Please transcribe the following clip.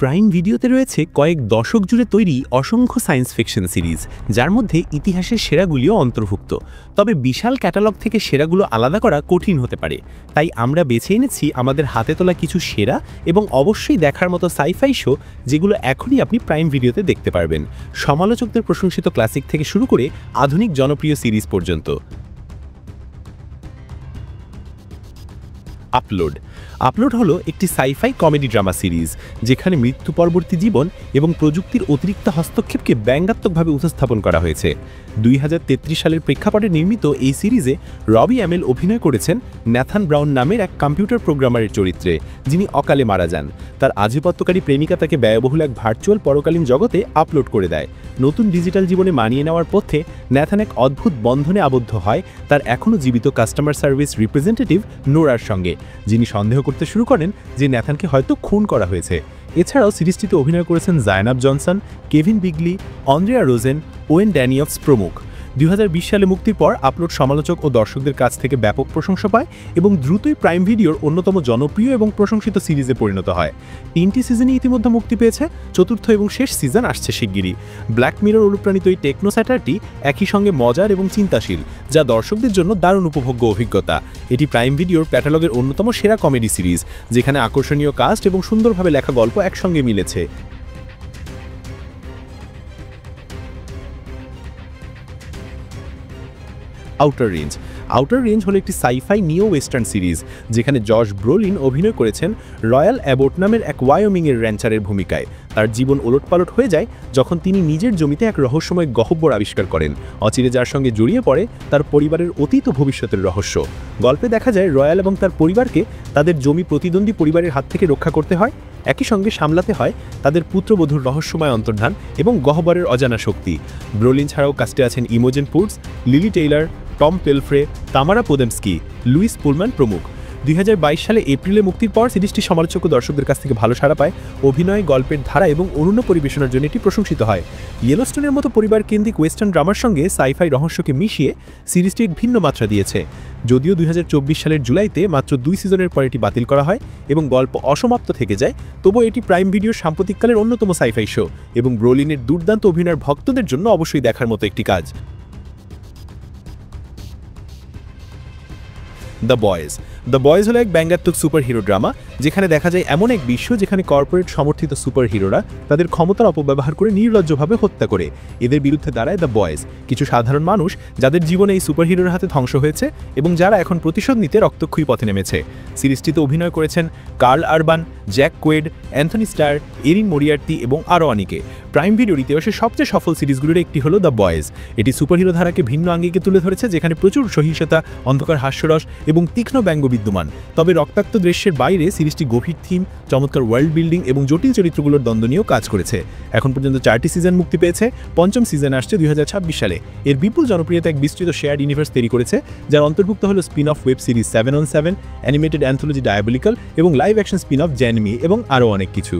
Prime ভিডিওতে রয়েছে কয়েক দশক জুড়ে তৈরি অসংখ্য সায়েন্স ফিকশন সিরিজ, যার মধ্যে ইতিহাসের সেরাগুলিও অন্তর্ভুক্ত। তবে বিশাল ক্যাটালগ থেকে সেরাগুলো আলাদা করা কঠিন হতে পারে, তাই আমরা বেছে এনেছি আমাদের হাতে তোলা কিছু সেরা এবং অবশ্যই দেখার মতো সাইফাই শো, যেগুলো এখনই আপনি প্রাইম ভিডিওতে দেখতে পারবেন। সমালোচকদের প্রশংসিত ক্লাসিক থেকে শুরু করে আধুনিক জনপ্রিয় সিরিজ পর্যন্ত। আপলোড হলো একটি সাইফাই কমেডি ড্রামা সিরিজ, যেখানে মৃত্যু পরবর্তী জীবন এবং প্রযুক্তির অতিরিক্ত হস্তক্ষেপকে ব্যঙ্গাত্মকভাবে উপস্থাপন করা হয়েছে। 2033 সালের প্রেক্ষাপটে নির্মিত এই সিরিজে রবি অ্যামেল অভিনয় করেছেন ন্যাথান ব্রাউন নামের এক কম্পিউটার প্রোগ্রামারের চরিত্রে, যিনি অকালে মারা যান। তার আধিপত্যকারী প্রেমিকা তাকে ব্যয়বহুল এক ভার্চুয়াল পরকালীন জগতে আপলোড করে দেয়। নতুন ডিজিটাল জীবনে মানিয়ে নেওয়ার পথে ন্যাথান এক অদ্ভুত বন্ধনে আবদ্ধ হয় তার এখনও জীবিত কাস্টমার সার্ভিস রিপ্রেজেন্টেটিভ নোরার সঙ্গে, যিনি সন্দেহ করতে শুরু করেন যে ন্যাথানকে হয়তো খুন করা হয়েছে। এছাড়াও সিরিজটিতে অভিনয় করেছেন জায়নাব জনসন, কেভিন বিগলি, অন্দ্রেয়া রোজেন, ওয়েন ড্যানিয়লস প্রমুখ। 2020 সালে মুক্তির পর আপলোড সমালোচক ও দর্শকদের কাছ থেকে ব্যাপক প্রশংসা পায় এবং দ্রুতই প্রাইম ভিডিওর অন্যতম জনপ্রিয় এবং প্রশংসিত সিরিজে পরিণত হয়। 3টি সিজনই ইতিমধ্যে মুক্তি পেয়েছে, চতুর্থ এবং শেষ সিজন আসছে শিগগিরই। ব্ল্যাক মিরর অনুপ্রাণিত এই টেকনো স্যাটারটি একই সঙ্গে মজার এবং চিন্তাশীল, যা দর্শকদের জন্য দারুণ উপভোগ্য অভিজ্ঞতা। এটি প্রাইম ভিডিওর ক্যাটালগের অন্যতম সেরা কমেডি সিরিজ, যেখানে আকর্ষণীয় কাস্ট এবং সুন্দরভাবে লেখা গল্প একসঙ্গে মিলেছে। আউটার রেঞ্জ হলো একটি সাইফাই নিও ওয়েস্টার্ন সিরিজ, যেখানে জশ ব্রোলিন অভিনয় করেছেন রয়্যাল অ্যাবোট নামের এক ওয়ায়োমিংয়ের র্যাঞ্চারের ভূমিকায়। তার জীবন ওলটপালট হয়ে যায় যখন তিনি নিজের জমিতে এক রহস্যময় গহ্বর আবিষ্কার করেন, অচিরে যার সঙ্গে জড়িয়ে পড়ে তার পরিবারের অতীত ও ভবিষ্যতের রহস্য। গল্পে দেখা যায় রয়্যাল এবং তার পরিবারকে তাদের জমি প্রতিদ্বন্দ্বী পরিবারের হাত থেকে রক্ষা করতে হয়, একই সঙ্গে সামলাতে হয় তাদের পুত্রবধূর রহস্যময় অন্তর্ধান এবং গহ্বরের অজানা শক্তি। ব্রোলিন ছাড়াও কাস্টে আছেন Imogen Poots, Lili Taylor, Tom Pelphrey, Tamara Podemski, Lewis Pullman প্রমুখ। 2022 সালে এপ্রিলে মুক্তির পর সিরিজটি সমালোচক ও দর্শকদের কাছ থেকে ভালো সাড়া পায়। অভিনয়, গল্পের ধারা এবং অনন্য পরিবেশনার জন্য এটি প্রশংসিত হয়। ইয়েলোস্টোনের মতো পরিবার কেন্দ্রিক ওয়েস্টার্ন ড্রামার সঙ্গে সাইফাই রহস্যকে মিশিয়ে সিরিজটি এক ভিন্ন মাত্রা দিয়েছে। যদিও 2024 সালের জুলাইতে মাত্র 2 সিজনের পর এটি বাতিল করা হয় এবং গল্প অসমাপ্ত থেকে যায়, তবুও এটি প্রাইম ভিডিওর সাম্প্রতিককালের অন্যতম সাইফাই শো এবং ব্রোলিনের দুর্দান্ত অভিনয়ের ভক্তদের জন্য অবশ্যই দেখার মতো একটি কাজ। দ্য বয়েজ হলো এক ব্যঙ্গাত্মক সুপার হিরো ড্রামা, যেখানে দেখা যায় এমন এক বিশ্ব যেখানে কর্পোরেট সমর্থিত সুপার হিরোরা তাদের ক্ষমতার অপব্যবহার করে নির্লজ্জভাবে হত্যা করে। এদের বিরুদ্ধে দাঁড়ায় দ্য বয়েজ, কিছু সাধারণ মানুষ যাদের জীবনে এই সুপার হিরোর হাতে ধ্বংস হয়েছে এবং যারা এখন প্রতিশোধ নিতে রক্তক্ষয়ী পথে নেমেছে। সিরিজটিতে অভিনয় করেছেন Karl Urban, Jack Quaid, Antony Starr, Erin Moriarty এবং আরও অনেকে। প্রাইম ভিডিওর ইতিহাসের সবচেয়ে সফল সিরিজগুলির একটি হলো দ্য বয়েজ। এটি সুপারহিরো ধারাকে ভিন্ন আঙ্গিকে তুলে ধরেছে, যেখানে প্রচুর সহিংসতা, অন্ধকার হাস্যরস এবং তীক্ষ্ণ ব্যঙ্গ বিদ্যমান। তবে রক্তাক্ত দৃশ্যের বাইরে সিরিজটি গভীর থিম, চমৎকার ওয়ার্ল্ড বিল্ডিং এবং জটিল চরিত্রগুলোর দ্বন্দ্ব নিয়েও কাজ করেছে। এখন পর্যন্ত 4টি সিজন মুক্তি পেয়েছে, পঞ্চম সিজন আসছে 2026 সালে। এর বিপুল জনপ্রিয়তা এক বিস্তৃত শেয়ার্ড ইউনিভার্স তৈরি করেছে, যার অন্তর্ভুক্ত হলো spin off web series 7 on 7, animated anthology Diabolical এবং লাইভ অ্যাকশন স্পিন অফ জ্যানমি এবং আরও অনেক কিছু।